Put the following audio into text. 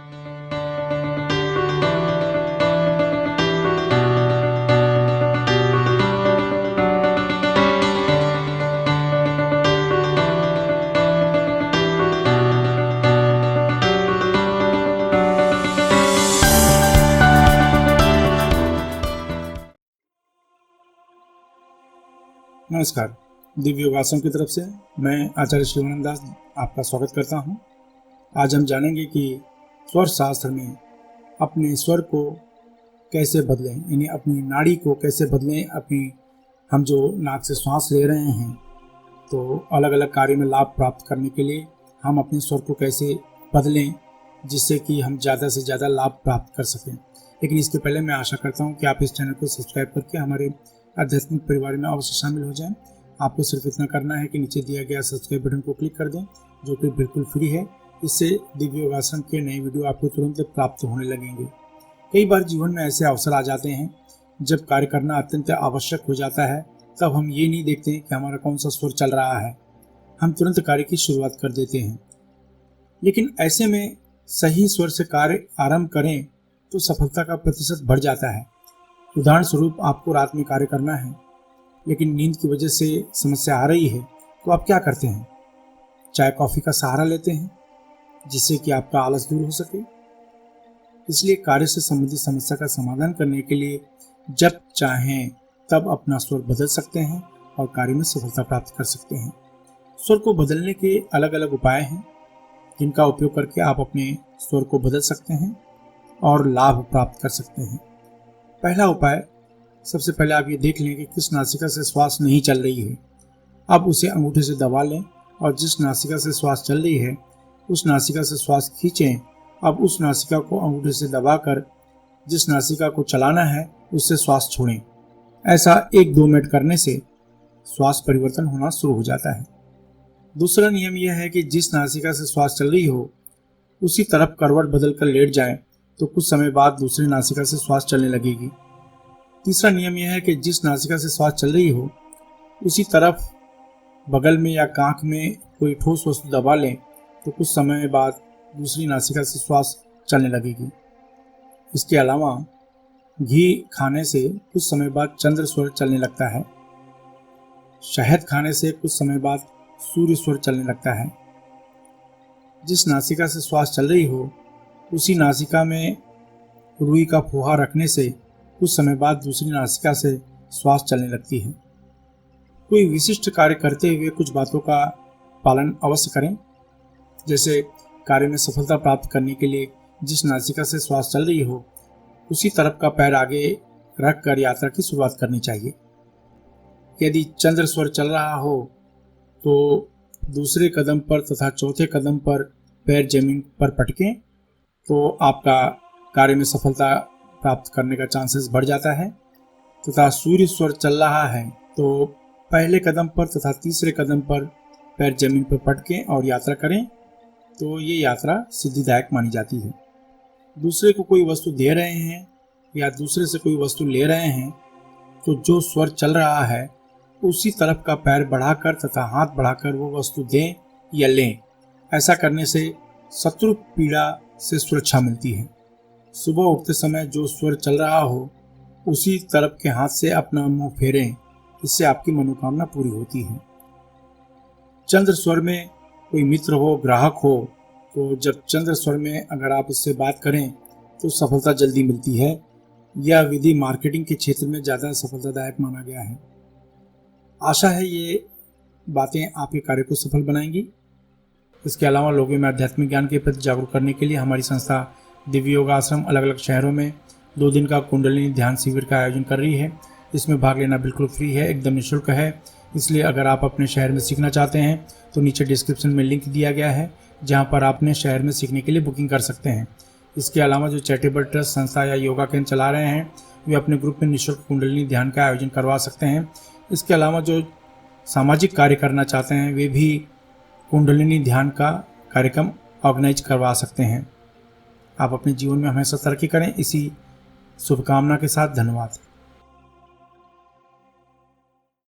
नमस्कार। दिव्य योगासन की तरफ से मैं आचार्य शिवानंद दास आपका स्वागत करता हूं। आज हम जानेंगे कि स्वर शास्त्र में अपने स्वर को कैसे बदलें, यानी अपनी नाड़ी को कैसे बदलें। हम जो नाक से श्वास ले रहे हैं तो अलग अलग कार्य में लाभ प्राप्त करने के लिए हम अपने स्वर को कैसे बदलें जिससे कि हम ज़्यादा से ज़्यादा लाभ प्राप्त कर सकें। लेकिन इसके पहले मैं आशा करता हूं कि आप इस चैनल को सब्सक्राइब करके हमारे आध्यात्मिक परिवार में अवश्य शामिल हो जाएं। आपको सिर्फ इतना करना है कि नीचे दिया गया सब्सक्राइब बटन को क्लिक कर दें, जो कि बिल्कुल फ्री है। इससे दिव्य योगासन के नए वीडियो आपको तुरंत प्राप्त होने लगेंगे। कई बार जीवन में ऐसे अवसर आ जाते हैं जब कार्य करना अत्यंत आवश्यक हो जाता है, तब हम ये नहीं देखते कि हमारा कौन सा स्वर चल रहा है, हम तुरंत कार्य की शुरुआत कर देते हैं। लेकिन ऐसे में सही स्वर से कार्य आरंभ करें तो सफलता का प्रतिशत बढ़ जाता है। उदाहरण स्वरूप, आपको रात में कार्य करना है लेकिन नींद की वजह से समस्या आ रही है, तो आप क्या करते हैं? चाय कॉफ़ी का सहारा लेते हैं जिससे कि आपका आलस दूर हो सके। इसलिए कार्य से संबंधित समस्या का समाधान करने के लिए जब चाहें तब अपना स्वर बदल सकते हैं और कार्य में सफलता प्राप्त कर सकते हैं। स्वर को बदलने के अलग अलग उपाय हैं जिनका उपयोग करके आप अपने स्वर को बदल सकते हैं और लाभ प्राप्त कर सकते हैं। पहला उपाय, सबसे पहले आप ये देख लें कि किस नासिका से श्वास नहीं चल रही है। अब उसे अंगूठे से दबा लें और जिस नासिका से श्वास चल रही है उस नासिका से श्वास खींचें। अब उस नासिका को अंगूठे से दबाकर जिस नासिका को चलाना है उससे श्वास छोड़ें। ऐसा 1-2 मिनट करने से श्वास परिवर्तन होना शुरू हो जाता है। दूसरा नियम यह है कि जिस नासिका से श्वास चल रही हो उसी तरफ करवट बदल कर लेट जाएं, तो कुछ समय बाद दूसरी नासिका से श्वास चलने लगेगी। तीसरा नियम यह है कि जिस नासिका से श्वास चल रही हो उसी तरफ बगल में या कांख में कोई ठोस वस्तु दबा लें, तो कुछ समय बाद दूसरी नासिका से श्वास चलने लगेगी। इसके अलावा घी खाने से कुछ समय बाद चंद्र स्वर चलने लगता है। शहद खाने से कुछ समय बाद सूर्य स्वर चलने लगता है। जिस नासिका से श्वास चल रही हो उसी नासिका में रुई का फोहा रखने से कुछ समय बाद दूसरी नासिका से श्वास चलने लगती है। कोई विशिष्ट कार्य करते हुए कुछ बातों का पालन अवश्य करें। जैसे कार्य में सफलता प्राप्त करने के लिए जिस नासिका से श्वास चल रही हो उसी तरफ का पैर आगे रख कर यात्रा की शुरुआत करनी चाहिए। यदि चंद्र स्वर चल रहा हो तो दूसरे कदम पर तथा चौथे कदम पर पैर जमीन पर पटकें, तो आपका कार्य में सफलता प्राप्त करने का चांसेस बढ़ जाता है। तथा सूर्य स्वर चल रहा है तो पहले कदम पर तथा तीसरे कदम पर पैर जमीन पर पटकें और यात्रा करें, तो ये यात्रा सिद्धिदायक मानी जाती है। दूसरे को कोई वस्तु दे रहे हैं या दूसरे से कोई वस्तु ले रहे हैं तो जो स्वर चल रहा है उसी तरफ का पैर बढ़ाकर तथा हाथ बढ़ाकर वो वस्तु दें या लें। ऐसा करने से शत्रु पीड़ा से सुरक्षा मिलती है। सुबह उठते समय जो स्वर चल रहा हो उसी तरफ के हाथ से अपना मुंह फेरें, इससे आपकी मनोकामना पूरी होती है। चंद्र स्वर में कोई मित्र हो, ग्राहक हो, तो जब चंद्र स्वर में अगर आप इससे बात करें तो सफलता जल्दी मिलती है। यह विधि मार्केटिंग के क्षेत्र में ज़्यादा सफलतादायक माना गया है। आशा है ये बातें आपके कार्य को सफल बनाएंगी। इसके अलावा लोगों में आध्यात्मिक ज्ञान के प्रति जागरूक करने के लिए हमारी संस्था दिव्य योग आश्रम अलग अलग शहरों में 2 दिन का कुंडलिनी ध्यान शिविर का आयोजन कर रही है। इसमें भाग लेना बिल्कुल फ्री है, एकदम निःशुल्क है। इसलिए अगर आप अपने शहर में सीखना चाहते हैं तो नीचे डिस्क्रिप्शन में लिंक दिया गया है जहां पर आप अपने शहर में सीखने के लिए बुकिंग कर सकते हैं। इसके अलावा जो चैरिटेबल ट्रस्ट, संस्था या योगा केंद्र चला रहे हैं वे अपने ग्रुप में निःशुल्क कुंडलिनी ध्यान का आयोजन करवा सकते हैं। इसके अलावा जो सामाजिक कार्य करना चाहते हैं वे भी कुंडलिनी ध्यान का कार्यक्रम ऑर्गेनाइज करवा सकते हैं। आप अपने जीवन में हमेशा तरक्की करें, इसी शुभकामना के साथ धन्यवाद।